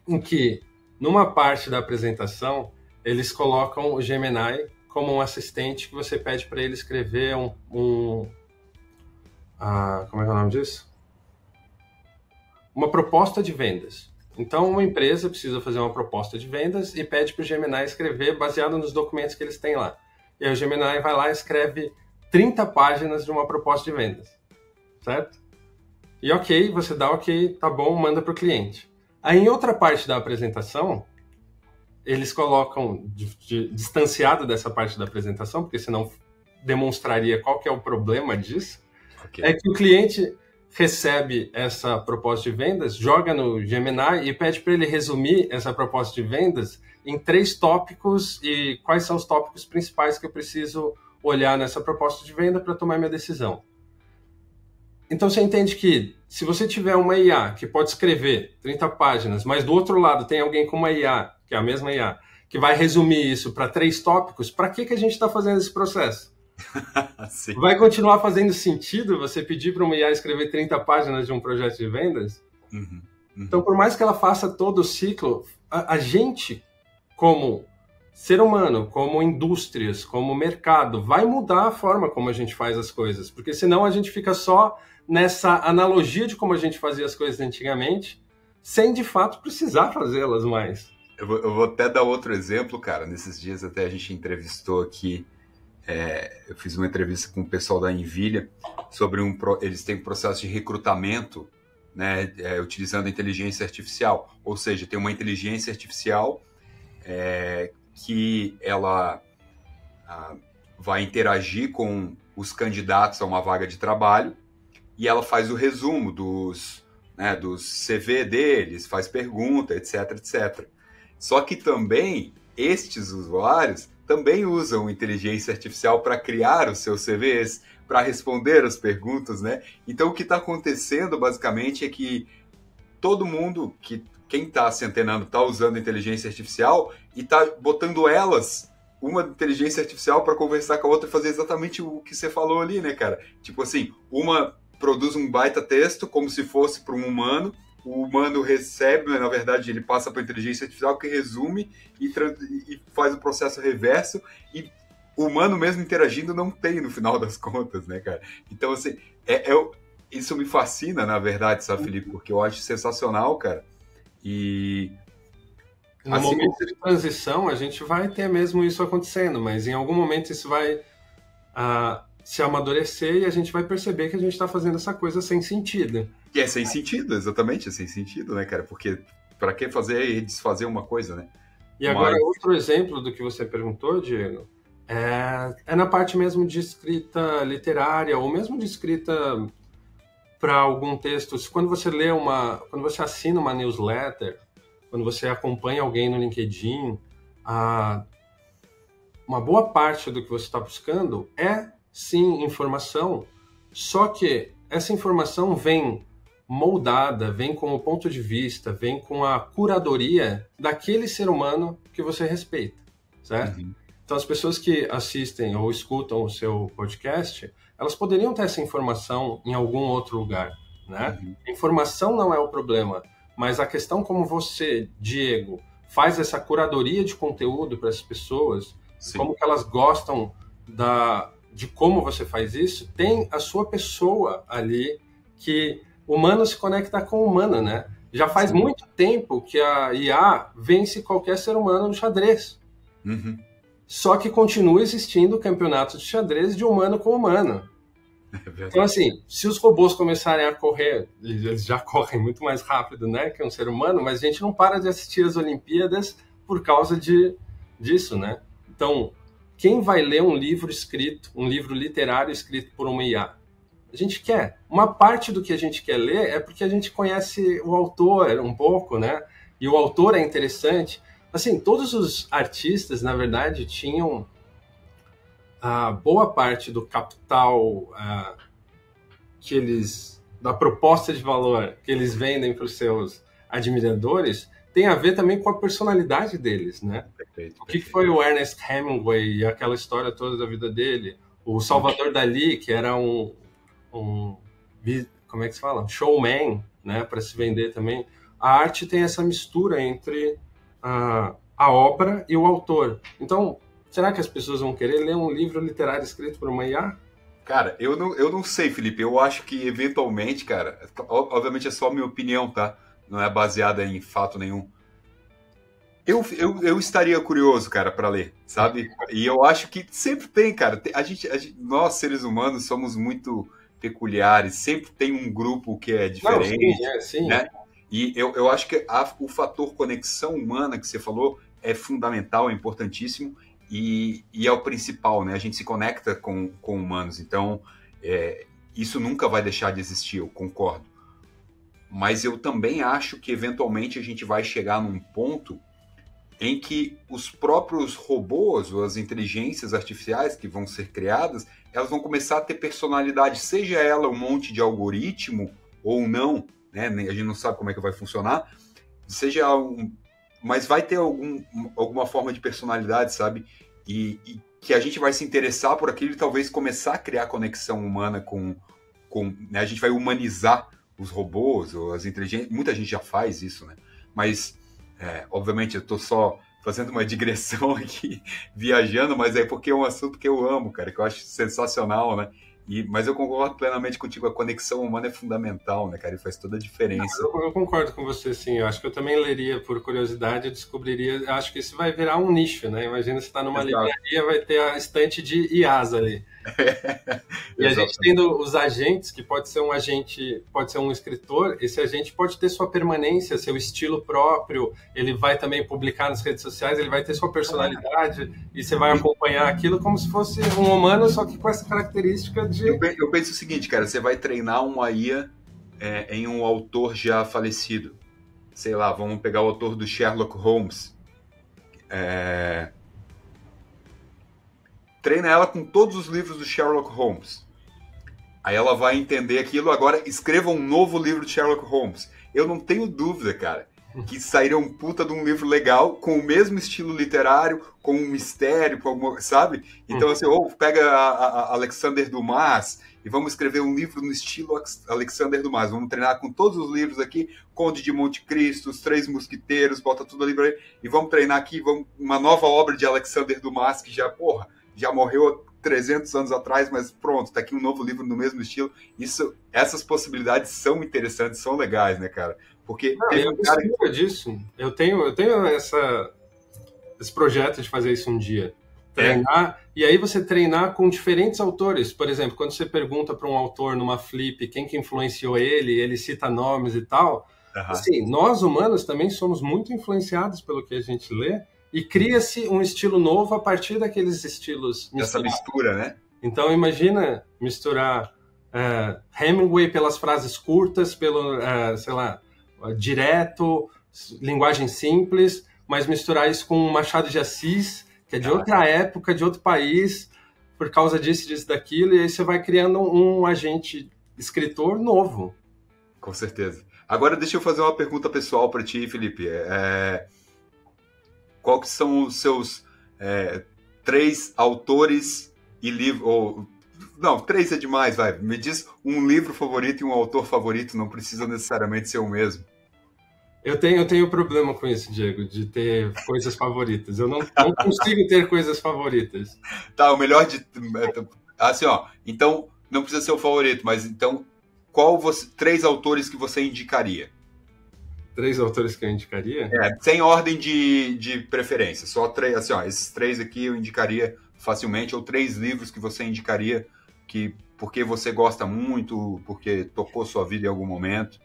em que, numa parte da apresentação, eles colocam o Gemini como um assistente que você pede para ele escrever como é que é o nome disso? Uma proposta de vendas. Então, uma empresa precisa fazer uma proposta de vendas e pede para o Gemini escrever baseado nos documentos que eles têm lá. E aí o Gemini vai lá e escreve 30 páginas de uma proposta de vendas, certo? E ok, você dá ok, tá bom, manda para o cliente. Aí em outra parte da apresentação, eles colocam, distanciado dessa parte da apresentação, porque senão demonstraria qual que é o problema disso, é que o cliente recebe essa proposta de vendas, joga no Gemini e pede para ele resumir essa proposta de vendas em 3 tópicos e quais são os tópicos principais que eu preciso olhar nessa proposta de venda para tomar minha decisão. Então você entende que se você tiver uma IA que pode escrever 30 páginas, mas do outro lado tem alguém com uma IA, que é a mesma IA, que vai resumir isso para 3 tópicos, para que a gente está fazendo esse processo? Vai continuar fazendo sentido você pedir para uma IA escrever 30 páginas de um projeto de vendas? Então, por mais que ela faça todo o ciclo, a gente, como ser humano, como indústrias, como mercado, vai mudar a forma como a gente faz as coisas, porque senão a gente fica só nessa analogia de como a gente fazia as coisas antigamente, sem de fato precisar fazê-las mais. Eu vou até dar outro exemplo, cara. Nesses dias até a gente entrevistou aqui, eu fiz uma entrevista com o pessoal da Nvidia sobre eles têm um processo de recrutamento, né, utilizando a inteligência artificial. Ou seja, tem uma inteligência artificial que ela vai interagir com os candidatos a uma vaga de trabalho e ela faz o resumo dos CV deles, faz pergunta, etc, etc. Só que também estes usuários também usam inteligência artificial para criar os seus CVs, para responder as perguntas, né? Então o que está acontecendo basicamente é que todo mundo, quem está se antenando, está usando inteligência artificial e está botando uma inteligência artificial para conversar com a outra e fazer exatamente o que você falou ali, né, cara? Tipo assim, uma produz um baita texto como se fosse para um humano, o humano recebe, na verdade ele passa para a inteligência artificial que resume e faz o processo reverso, e o humano mesmo interagindo não tem no final das contas, né, cara? Então, assim, isso me fascina, na verdade, sabe, Felipe? Porque eu acho sensacional, cara. E no momento de transição, a gente vai ter mesmo isso acontecendo, mas em algum momento isso vai se amadurecer e a gente vai perceber que a gente está fazendo essa coisa sem sentido. E é sem sentido, exatamente, é sem sentido, né, cara? Porque para que fazer e desfazer uma coisa, né? E agora, outro exemplo do que você perguntou, Diego, é na parte mesmo de escrita literária, ou mesmo de escrita para algum texto. Quando você quando você assina uma newsletter, quando você acompanha alguém no LinkedIn, uma boa parte do que você está buscando é, sim, informação, só que essa informação vem moldada, vem com o ponto de vista, vem com a curadoria daquele ser humano que você respeita, certo? Então, as pessoas que assistem ou escutam o seu podcast, elas poderiam ter essa informação em algum outro lugar, né? A informação não é o problema, mas a questão como você, Diego, faz essa curadoria de conteúdo para as pessoas, sim, como que elas gostam de como você faz isso, tem a sua pessoa ali que humano se conecta com humano, né? Já faz muito tempo que a IA vence qualquer ser humano no xadrez. Só que continua existindo campeonato de xadrez de humano com humano. Então, assim, se os robôs começarem a correr, eles já correm muito mais rápido, né, que um ser humano, mas a gente não para de assistir as Olimpíadas por causa disso, né? Então, quem vai ler um livro literário escrito por uma IA? A gente quer. Uma parte do que a gente quer ler é porque a gente conhece o autor um pouco, né? E o autor é interessante. Assim, todos os artistas, na verdade, tinham boa parte do capital da proposta de valor que eles vendem para os seus admiradores, tem a ver também com a personalidade deles, né? Perfeito. O que foi o Ernest Hemingway e aquela história toda da vida dele? O Salvador Dalí, que era como é que se fala? Showman, né? Para se vender também. A arte tem essa mistura entre a obra e o autor. Então, será que as pessoas vão querer ler um livro literário escrito por uma IA? Cara, eu não sei, Felipe. Eu acho que, eventualmente, cara, obviamente é só a minha opinião, tá? Não é baseada em fato nenhum. Eu estaria curioso, cara, para ler, sabe? E eu acho que sempre tem, cara. Nós, seres humanos, somos muito peculiares. Sempre tem um grupo que é diferente. Não, sim. Né? E eu acho que o fator conexão humana que você falou é fundamental, é importantíssimo. E é o principal, né? A gente se conecta com humanos. Então, isso nunca vai deixar de existir, eu concordo. Mas eu também acho que, eventualmente, a gente vai chegar num ponto em que os próprios robôs ou as inteligências artificiais que vão ser criadas, elas vão começar a ter personalidade, seja ela um monte de algoritmo ou não, né? A gente não sabe como é que vai funcionar, mas vai ter alguma forma de personalidade, sabe? E que a gente vai se interessar por aquilo e talvez começar a criar conexão humana com né? A gente vai humanizar os robôs ou as inteligências. Muita gente já faz isso, né? Mas obviamente eu tô só fazendo uma digressão aqui, viajando, mas é porque é um assunto que eu amo, cara, que eu acho sensacional, né? Mas eu concordo plenamente contigo, a conexão humana é fundamental, né, cara? E faz toda a diferença. Eu concordo com você, sim. Eu acho que eu também leria por curiosidade, eu descobriria. Eu acho que isso vai virar um nicho, né? Imagina você está numa livraria, vai ter a estante de IAs ali. E a gente tendo os agentes, que pode ser um agente, pode ser um escritor, esse agente pode ter sua permanência, seu estilo próprio, ele vai também publicar nas redes sociais, ele vai ter sua personalidade, e você vai acompanhar aquilo como se fosse um humano, só que com essa característica de... Eu penso o seguinte, cara, você vai treinar uma IA em um autor já falecido. Sei lá, vamos pegar o autor do Sherlock Holmes. Treina ela com todos os livros do Sherlock Holmes. Aí ela vai entender aquilo. Agora, escreva um novo livro de Sherlock Holmes. Eu não tenho dúvida, cara, que sairia um puta de um livro legal, com o mesmo estilo literário, com um mistério, com alguma, sabe? Então, assim, ou pega a Alexander Dumas e vamos escrever um livro no estilo Alexander Dumas. Vamos treinar com todos os livros aqui, Conde de Monte Cristo, Os Três Mosquiteiros, bota tudo ali pra ele, e vamos treinar aqui uma nova obra de Alexander Dumas, que já morreu 300 anos atrás, mas pronto, tá aqui um novo livro no mesmo estilo. Essas possibilidades são interessantes, são legais, né, cara? Porque disso. Eu tenho esse projeto de fazer isso um dia. Treinar, e aí você treinar com diferentes autores. Por exemplo, quando você pergunta para um autor numa flip quem que influenciou ele cita nomes e tal. Assim, nós humanos também somos muito influenciados pelo que a gente lê, e cria-se um estilo novo a partir daqueles estilos misturados. Essa mistura, né? Então, imagina misturar Hemingway pelas frases curtas, pelo, sei lá, direto, linguagem simples, mas misturar isso com Machado de Assis, que é de outra época, de outro país, por causa disso, daquilo, e aí você vai criando um agente escritor novo. Com certeza. Agora, deixa eu fazer uma pergunta pessoal para ti, Felipe. Qual que são os seus 3 autores e livros... Não, 3 é demais, vai. Me diz um livro favorito e um autor favorito, não precisa necessariamente ser o mesmo. Eu tenho problema com isso, Diego, de ter coisas favoritas. Eu não consigo ter coisas favoritas. Tá, o melhor de... Assim, ó, então não precisa ser o favorito, mas então, 3 autores que você indicaria? 3 autores que eu indicaria? Sem ordem de preferência. Só 3, assim, ó, esses 3 aqui eu indicaria facilmente, ou 3 livros que você indicaria porque você gosta muito, porque tocou sua vida em algum momento.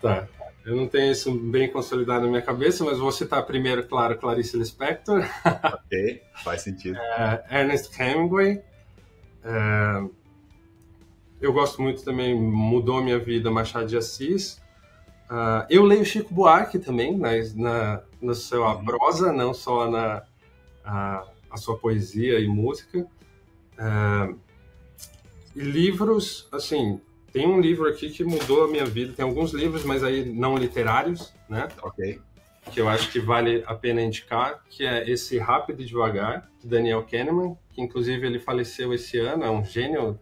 Tá. Eu não tenho isso bem consolidado na minha cabeça, mas vou citar primeiro, claro, Clarice Lispector. Ok, faz sentido. Ernest Hemingway. Eu gosto muito também, mudou minha vida, Machado de Assis. Eu leio Chico Buarque também, na sua prosa, não só a sua poesia e música. E livros, assim, tem um livro aqui que mudou a minha vida, tem alguns livros, mas aí não literários, né? Ok. Que eu acho que vale a pena indicar, que é esse Rápido e Devagar, de Daniel Kahneman, que inclusive ele faleceu esse ano, é um gênio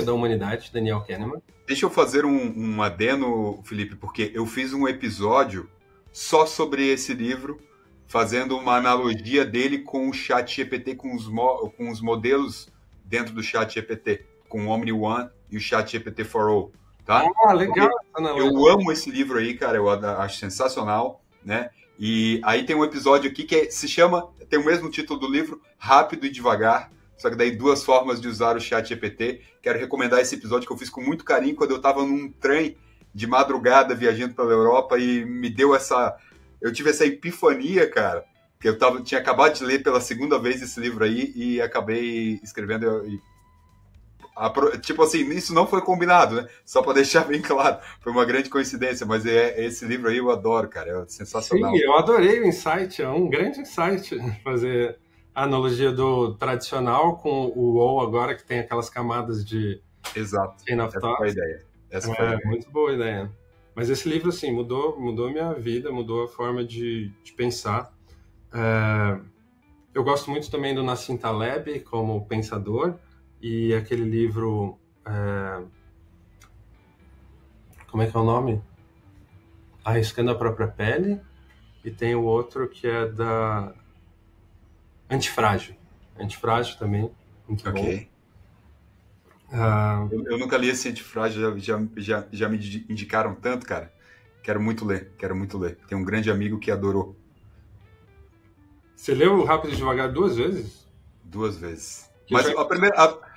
da humanidade, Daniel Kahneman. Deixa eu fazer um adeno, Felipe, porque eu fiz um episódio só sobre esse livro, fazendo uma analogia dele com o ChatGPT, com os modelos dentro do ChatGPT, com o Omni-One e o ChatGPT for All, tá? Legal. Eu amo esse livro aí, cara, eu acho sensacional, né? E aí tem um episódio aqui que se chama, tem o mesmo título do livro, Rápido e Devagar, só que daí 2 formas de usar o ChatGPT. Quero recomendar esse episódio que eu fiz com muito carinho quando eu estava num trem de madrugada viajando pela Europa e me deu eu tive essa epifania, cara, que eu tinha acabado de ler pela 2ª vez esse livro aí e acabei escrevendo e tipo assim, isso não foi combinado, né? Só para deixar bem claro. Foi uma grande coincidência, mas esse livro aí eu adoro, cara. É sensacional. Sim, eu adorei o insight. É um grande insight fazer a analogia do tradicional com o WoW agora, que tem aquelas camadas de Exato. Chain of Essa foi a Thought. ideia. Essa foi a ideia. Muito boa ideia. Mas esse livro, assim, mudou minha vida, mudou a forma de pensar. Eu gosto muito também do Nassim Taleb como pensador, e aquele livro... como é que é o nome? Arriscando a Própria Pele. E tem o outro que é da Antifrágil. Antifrágil também, muito bom. Eu nunca li esse Antifrágil, já me indicaram tanto, cara. Quero muito ler. Tem um grande amigo que adorou. Você leu Rápido e Devagar 2 vezes? 2 vezes. Mas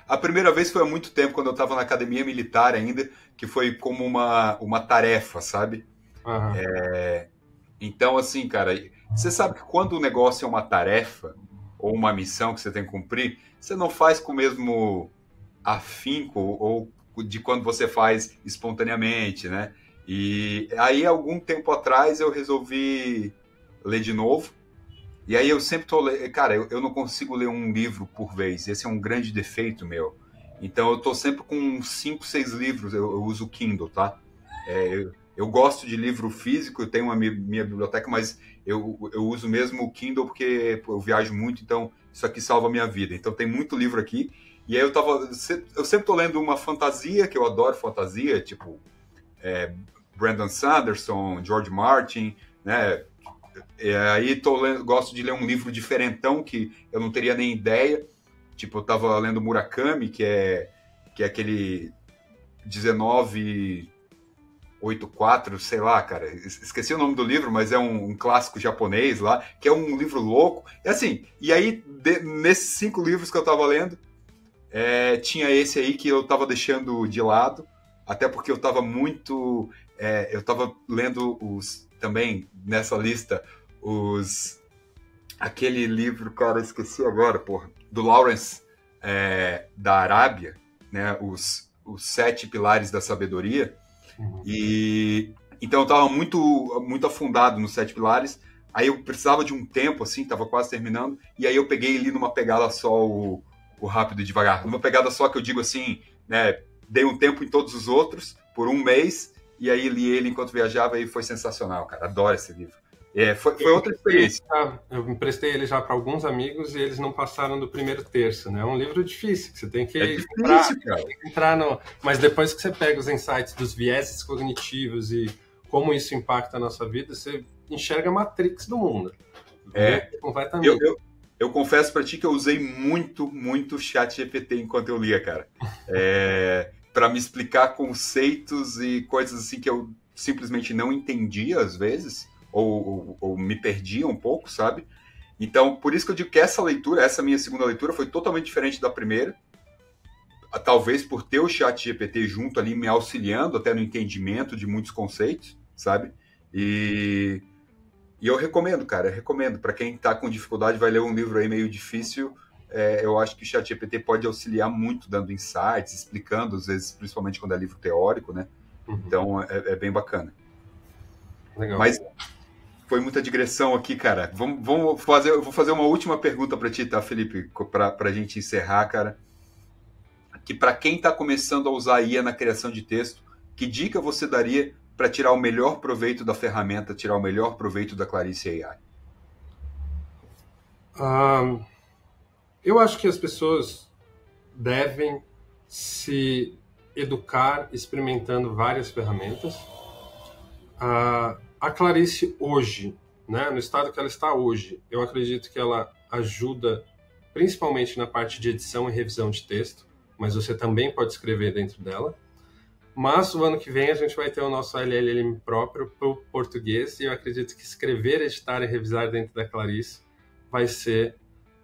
a primeira vez foi há muito tempo, quando eu estava na academia militar ainda, que foi como uma tarefa, sabe? Uhum. Então, assim, cara, você sabe que quando o negócio é uma tarefa ou uma missão que você tem que cumprir, você não faz com o mesmo afinco ou de quando você faz espontaneamente, né? E aí, algum tempo atrás, eu resolvi ler de novo. E aí eu sempre tô lendo... Cara, eu não consigo ler um livro por vez. Esse é um grande defeito meu. Então eu tô sempre com 5, 6 livros. Eu uso o Kindle, tá? Eu gosto de livro físico, eu tenho minha biblioteca, mas eu uso mesmo o Kindle porque eu viajo muito, então isso aqui salva a minha vida. Então tem muito livro aqui. E aí eu sempre tô lendo uma fantasia, que eu adoro fantasia, tipo Brandon Sanderson, George Martin, né? Aí gosto de ler um livro diferentão que eu não teria nem ideia. Tipo, eu tava lendo Murakami, que é aquele 1984, sei lá, cara. Esqueci o nome do livro, mas é um clássico japonês lá, que é um livro louco. E assim, nesses 5 livros que eu tava lendo, tinha esse aí que eu tava deixando de lado, até porque eu tava muito... eu tava lendo também nessa lista aquele livro, cara, esqueci agora, porra, do Lawrence da Arábia, né, os 7 pilares da sabedoria. E então eu tava muito muito afundado nos 7 pilares. Aí eu precisava de um tempo, assim, tava quase terminando, e aí eu peguei ali numa pegada só o Rápido e Devagar, numa pegada só, que eu digo assim, né, dei um tempo em todos os outros por 1 mês. E aí li ele enquanto viajava e foi sensacional, cara. Adoro esse livro. Foi outra experiência. Eu emprestei ele já para alguns amigos e eles não passaram do primeiro terço, né? É um livro difícil, que você tem que entrar no... Mas depois que você pega os insights dos vieses cognitivos e como isso impacta a nossa vida, você enxerga a Matrix do mundo. Completamente. Eu confesso para ti que eu usei muito, muito ChatGPT enquanto eu lia, cara. Para me explicar conceitos e coisas assim que eu simplesmente não entendia às vezes, ou me perdia um pouco, sabe? Então, por isso que eu digo que essa minha segunda leitura foi totalmente diferente da primeira, talvez por ter o ChatGPT junto ali me auxiliando até no entendimento de muitos conceitos, sabe? E eu recomendo, cara, para quem tá com dificuldade, vai ler um livro aí meio difícil. Eu acho que o ChatGPT pode auxiliar muito, dando insights, explicando, às vezes, principalmente quando é livro teórico, né? Uhum. Então, é bem bacana. Legal. Mas foi muita digressão aqui, cara. Eu vou fazer uma última pergunta para ti, tá, Felipe? Para a gente encerrar, cara. Que para quem está começando a usar a IA na criação de texto, que dica você daria para tirar o melhor proveito da ferramenta, tirar o melhor proveito da Clarice AI? Eu acho que as pessoas devem se educar experimentando várias ferramentas. A Clarice hoje, né, no estado que ela está hoje, eu acredito que ela ajuda principalmente na parte de edição e revisão de texto, mas você também pode escrever dentro dela. Mas o ano que vem a gente vai ter o nosso LLM próprio para o português, e eu acredito que escrever, editar e revisar dentro da Clarice vai ser,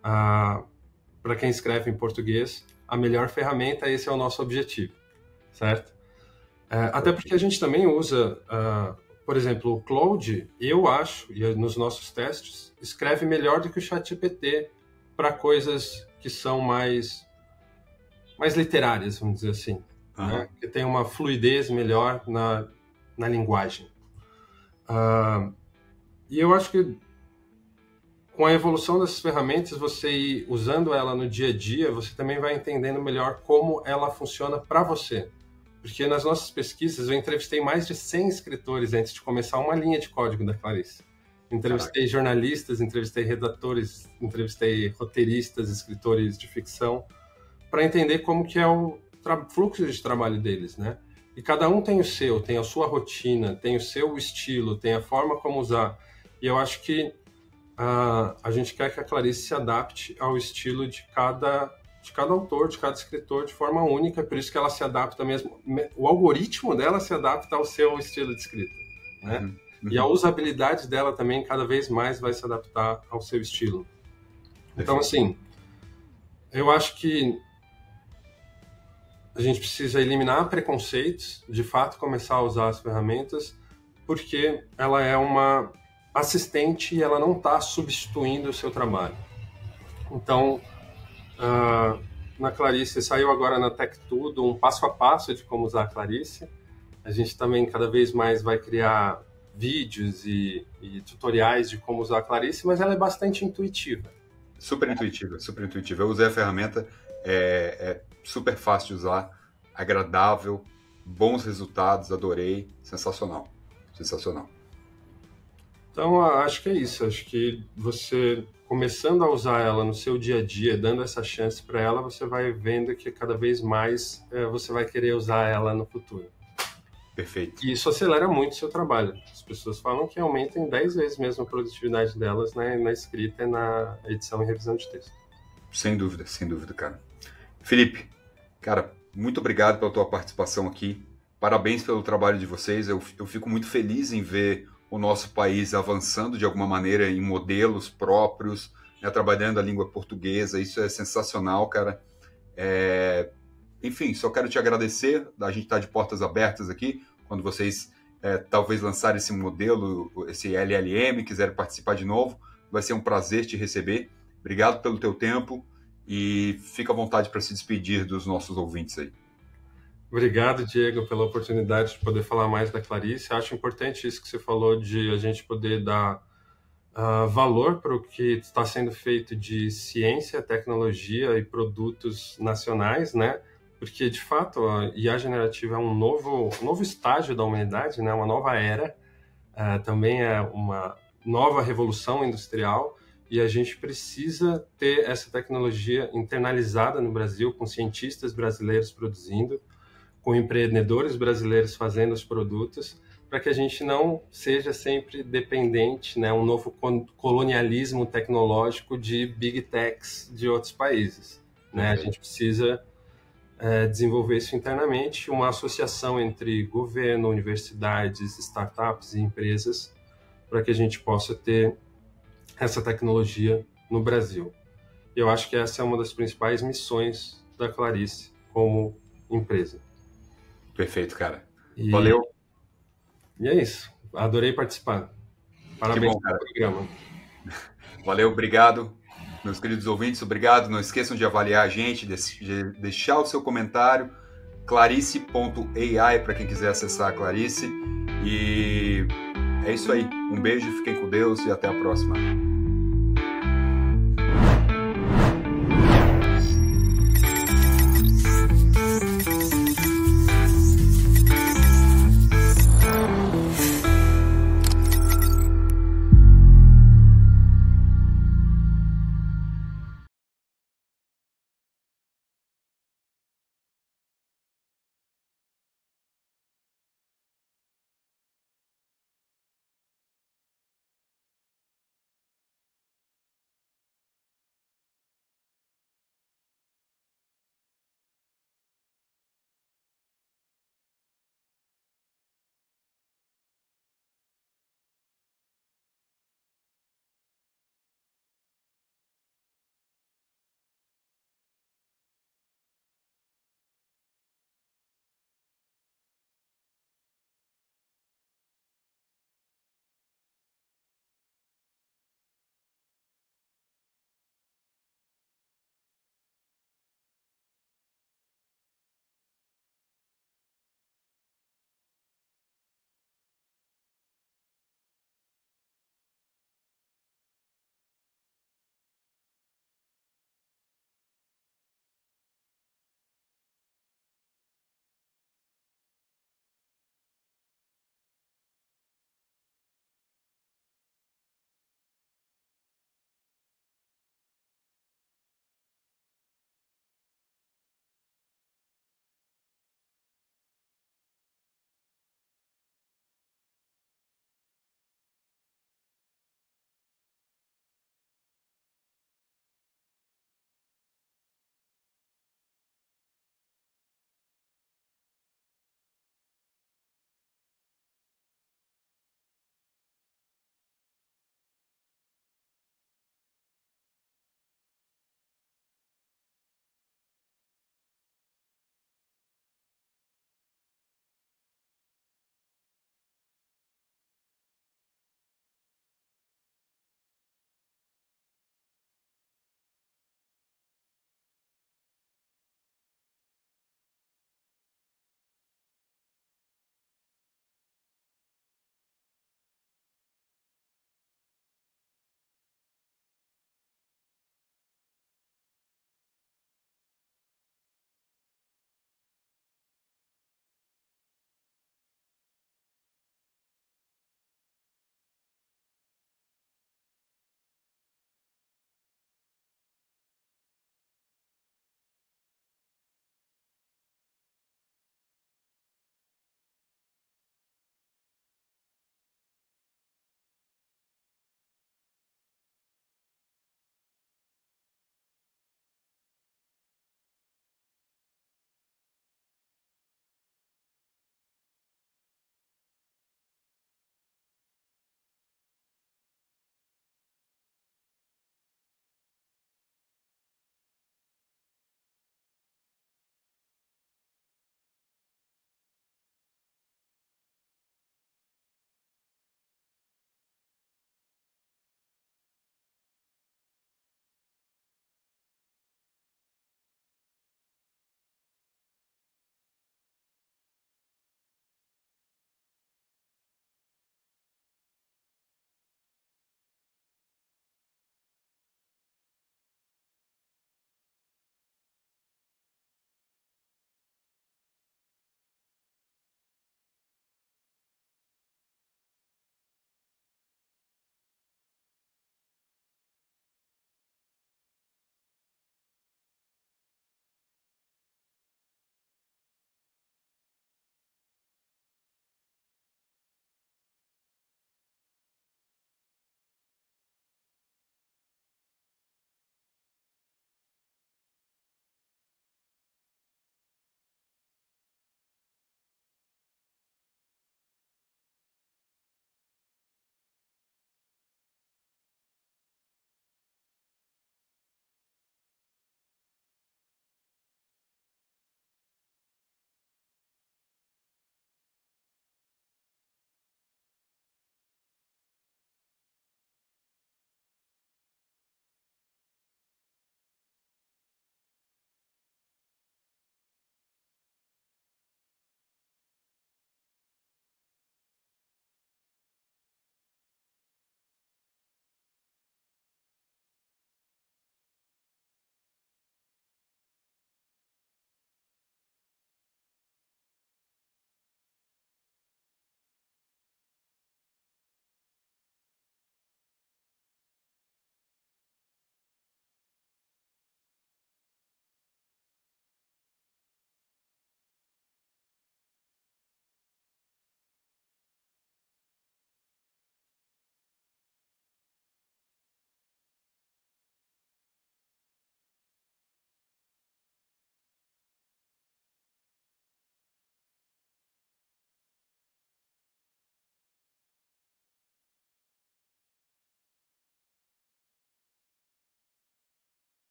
para quem escreve em português, a melhor ferramenta. Esse é o nosso objetivo, certo? Até porque a gente também usa, por exemplo, o Claude, eu acho, e nos nossos testes, escreve melhor do que o ChatGPT para coisas que são mais mais literárias, vamos dizer assim, né? Que tem uma fluidez melhor na linguagem. E eu acho que com a evolução dessas ferramentas, você ir usando ela no dia a dia, você também vai entendendo melhor como ela funciona para você. Porque nas nossas pesquisas, eu entrevistei mais de 100 escritores antes de começar uma linha de código da Clarice. Entrevistei jornalistas, entrevistei redatores, entrevistei roteiristas, escritores de ficção, para entender como que é o fluxo de trabalho deles, né? E cada um tem o seu, tem a sua rotina, tem o seu estilo, tem a forma como usar. E eu acho que a gente quer que a Clarice se adapte ao estilo de cada autor, de cada escritor, de forma única, por isso que ela se adapta mesmo, o algoritmo dela se adapta ao seu estilo de escrita, né? E a usabilidade dela também cada vez mais vai se adaptar ao seu estilo. Então, assim, eu acho que a gente precisa eliminar preconceitos, de fato começar a usar as ferramentas, porque ela é uma assistente e ela não está substituindo o seu trabalho. Então, na Clarice, saiu agora na Tech Tudo um passo a passo de como usar a Clarice. A gente também cada vez mais vai criar vídeos e tutoriais de como usar a Clarice, mas ela é bastante intuitiva. Super intuitiva, super intuitiva. Eu usei a ferramenta, é super fácil de usar, agradável, bons resultados, adorei, sensacional, sensacional. Então, acho que é isso. Acho que você, começando a usar ela no seu dia a dia, dando essa chance para ela, você vai vendo que cada vez mais você vai querer usar ela no futuro. Perfeito. E isso acelera muito o seu trabalho. As pessoas falam que aumenta em 10 vezes mesmo a produtividade delas, né, na escrita, na edição e revisão de texto. Sem dúvida, cara. Felipe, cara, muito obrigado pela tua participação aqui. Parabéns pelo trabalho de vocês. Eu fico muito feliz em ver o nosso país avançando de alguma maneira em modelos próprios, né, trabalhando a língua portuguesa. Isso é sensacional, cara. Enfim, só quero te agradecer. A gente está de portas abertas aqui. Quando vocês talvez lançarem esse modelo, esse LLM, quiserem participar de novo, vai ser um prazer te receber. Obrigado pelo teu tempo e fica à vontade para se despedir dos nossos ouvintes aí. Obrigado, Diego, pela oportunidade de poder falar mais da Clarice. Acho importante isso que você falou de a gente poder dar valor para o que está sendo feito de ciência, tecnologia e produtos nacionais, né? Porque, de fato, a IA generativa é um novo estágio da humanidade, né? Uma nova era, também é uma nova revolução industrial, e a gente precisa ter essa tecnologia internalizada no Brasil, com cientistas brasileiros produzindo, com empreendedores brasileiros fazendo os produtos, para que a gente não seja sempre dependente, né? Um novo colonialismo tecnológico de big techs de outros países, né? A gente precisa desenvolver isso internamente, uma associação entre governo, universidades, startups e empresas, para que a gente possa ter essa tecnologia no Brasil. Eu acho que essa é uma das principais missões da Clarice como empresa. Perfeito, cara. Valeu. E é isso. Adorei participar. Parabéns pelo programa. Valeu, obrigado. Meus queridos ouvintes, obrigado. Não esqueçam de avaliar a gente, de deixar o seu comentário. Clarice.ai para quem quiser acessar a Clarice. E é isso aí. Um beijo, fiquem com Deus e até a próxima.